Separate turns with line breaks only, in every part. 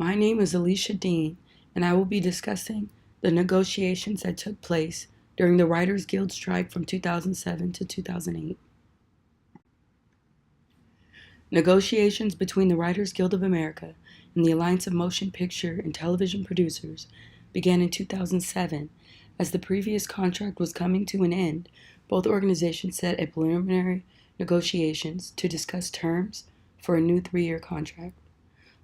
My name is Alicia Dean, and I will be discussing the negotiations that took place during the Writers Guild strike from 2007 to 2008. Negotiations between the Writers Guild of America and the Alliance of Motion Picture and Television Producers began in 2007. As the previous contract was coming to an end, both organizations set a preliminary negotiations to discuss terms for a new 3-year contract.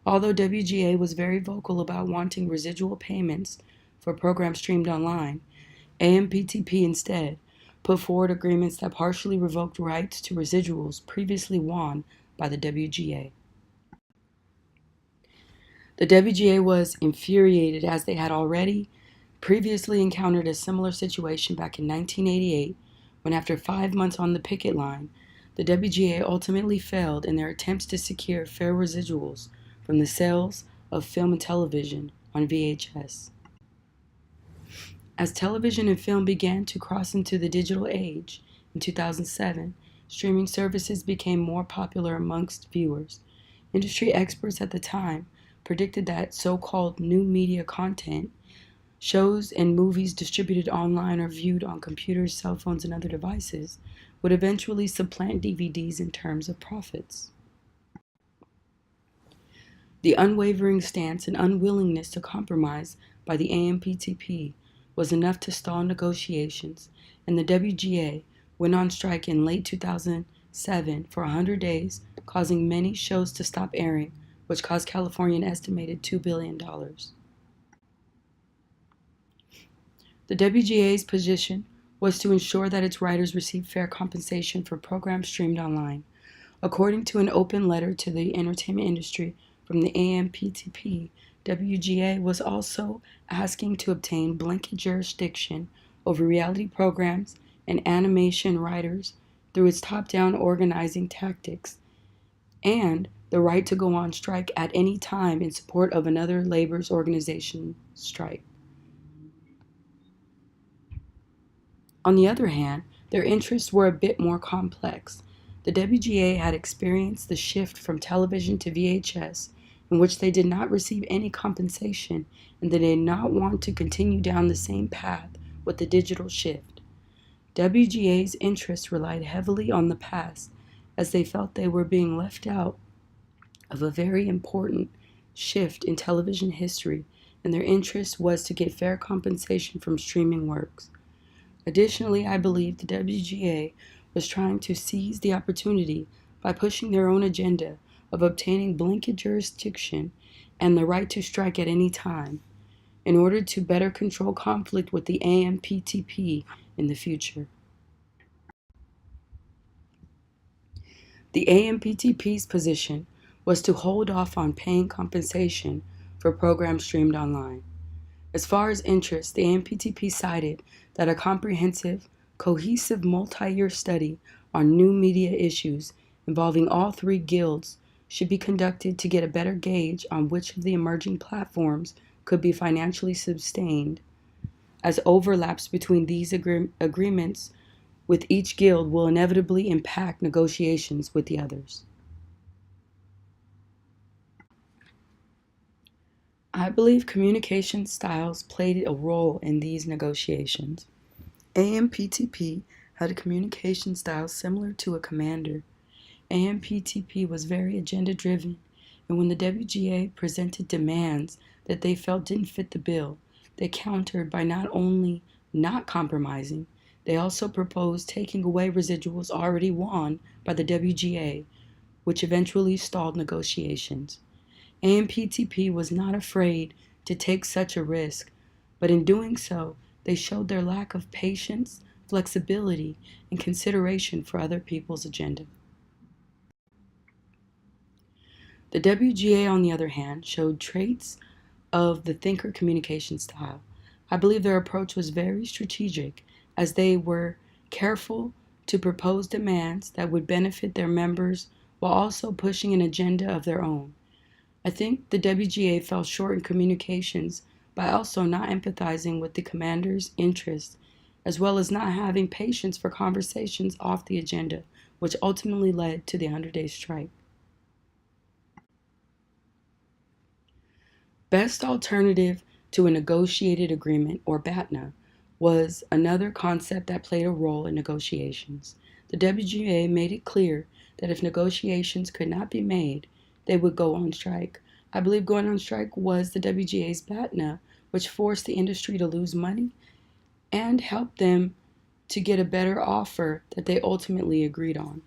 Although WGA was very vocal about wanting residual payments for programs streamed online, AMPTP instead put forward agreements that partially revoked rights to residuals previously won by the WGA. The WGA was infuriated as they had already previously encountered a similar situation back in 1988 when, after 5 months on the picket line, the WGA ultimately failed in their attempts to secure fair residuals from the sales of film and television on VHS. As television and film began to cross into the digital age in 2007, streaming services became more popular amongst viewers. Industry experts at the time predicted that so-called new media content, shows and movies distributed online or viewed on computers, cell phones, and other devices, would eventually supplant DVDs in terms of profits. The unwavering stance and unwillingness to compromise by the AMPTP was enough to stall negotiations, and the WGA went on strike in late 2007 for 100 days, causing many shows to stop airing, which cost California an estimated $2 billion. The WGA's position was to ensure that its writers received fair compensation for programs streamed online. According to an open letter to the entertainment industry from the AMPTP, WGA was also asking to obtain blanket jurisdiction over reality programs and animation writers through its top-down organizing tactics, and the right to go on strike at any time in support of another labor's organization strike. On the other hand, their interests were a bit more complex. The WGA had experienced the shift from television to VHS, in which they did not receive any compensation, and they did not want to continue down the same path with the digital shift. WGA's interests relied heavily on the past, as they felt they were being left out of a very important shift in television history, and their interest was to get fair compensation from streaming works. Additionally, I believe the WGA was trying to seize the opportunity by pushing their own agenda of obtaining blanket jurisdiction and the right to strike at any time in order to better control conflict with the AMPTP in the future. The AMPTP's position was to hold off on paying compensation for programs streamed online. As far as interest, the AMPTP cited that a comprehensive, cohesive multi-year study on new media issues involving all 3 guilds should be conducted to get a better gauge on which of the emerging platforms could be financially sustained, as overlaps between these agreements with each guild will inevitably impact negotiations with the others. I believe communication styles played a role in these negotiations. AMPTP had a communication style similar to a commander. AMPTP was very agenda-driven, and when the WGA presented demands that they felt didn't fit the bill, they countered by not only not compromising, they also proposed taking away residuals already won by the WGA, which eventually stalled negotiations. AMPTP was not afraid to take such a risk, but in doing so, they showed their lack of patience, flexibility, and consideration for other people's agenda. The WGA, on the other hand, showed traits of the thinker communication style. I believe their approach was very strategic, as they were careful to propose demands that would benefit their members while also pushing an agenda of their own. I think the WGA fell short in communications by also not empathizing with the commander's interests, as well as not having patience for conversations off the agenda, which ultimately led to the 100-day strike. Best alternative to a negotiated agreement, or BATNA, was another concept that played a role in negotiations. The WGA made it clear that if negotiations could not be made, they would go on strike. I believe going on strike was the WGA's BATNA, which forced the industry to lose money and helped them to get a better offer that they ultimately agreed on.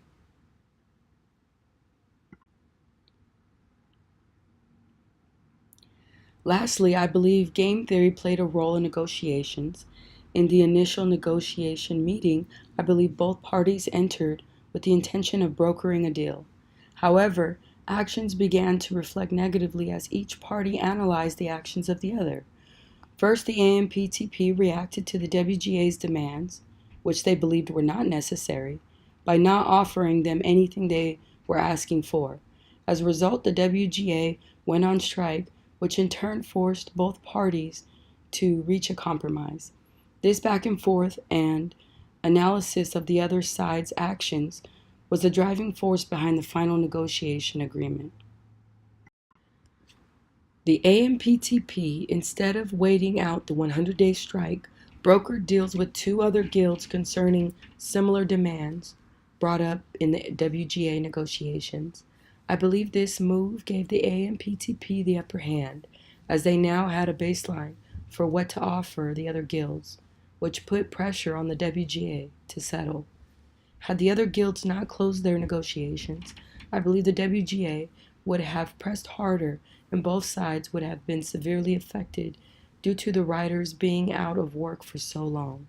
Lastly, I believe game theory played a role in negotiations. In the initial negotiation meeting, I believe both parties entered with the intention of brokering a deal. However, actions began to reflect negatively as each party analyzed the actions of the other. First, the AMPTP reacted to the WGA's demands, which they believed were not necessary, by not offering them anything they were asking for. As a result, the WGA went on strike, which in turn forced both parties to reach a compromise. This back and forth and analysis of the other side's actions was the driving force behind the final negotiation agreement. The AMPTP, instead of waiting out the 100-day strike, brokered deals with two other guilds concerning similar demands brought up in the WGA negotiations. I believe this move gave the AMPTP the upper hand, as they now had a baseline for what to offer the other guilds, which put pressure on the WGA to settle. Had the other guilds not closed their negotiations, I believe the WGA would have pressed harder and both sides would have been severely affected due to the writers being out of work for so long.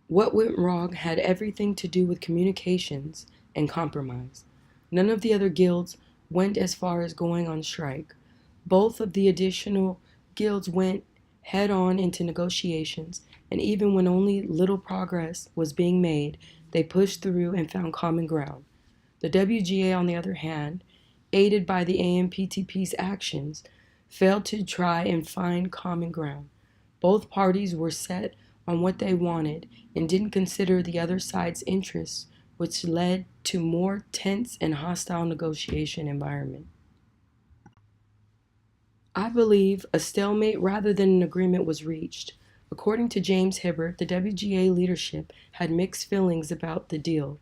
What went wrong had everything to do with communications and compromise. None of the other guilds went as far as going on strike. Both of the additional guilds went head on into negotiations, and even when only little progress was being made, they pushed through and found common ground. The WGA, on the other hand, aided by the AMPTP's actions, failed to try and find common ground. Both parties were set on what they wanted and didn't consider the other side's interests, which led to more tense and hostile negotiation environment. I believe a stalemate rather than an agreement was reached. According to James Hibbert, the WGA leadership had mixed feelings about the deal.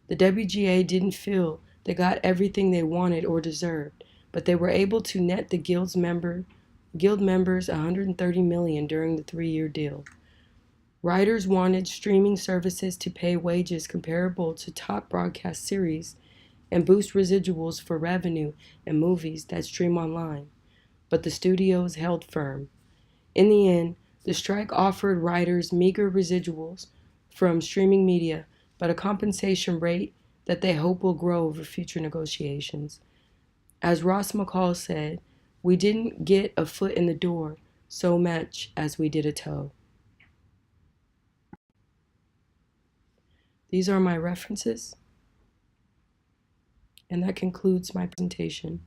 The WGA didn't feel they got everything they wanted or deserved, but they were able to net the guild members $130 million during the 3-year deal. Writers wanted streaming services to pay wages comparable to top broadcast series and boost residuals for revenue in movies that stream online, but the studios held firm. In the end, the strike offered writers meager residuals from streaming media, but a compensation rate that they hope will grow over future negotiations. As Ross McCall said, "We didn't get a foot in the door so much as we did a toe." These are my references, and that concludes my presentation.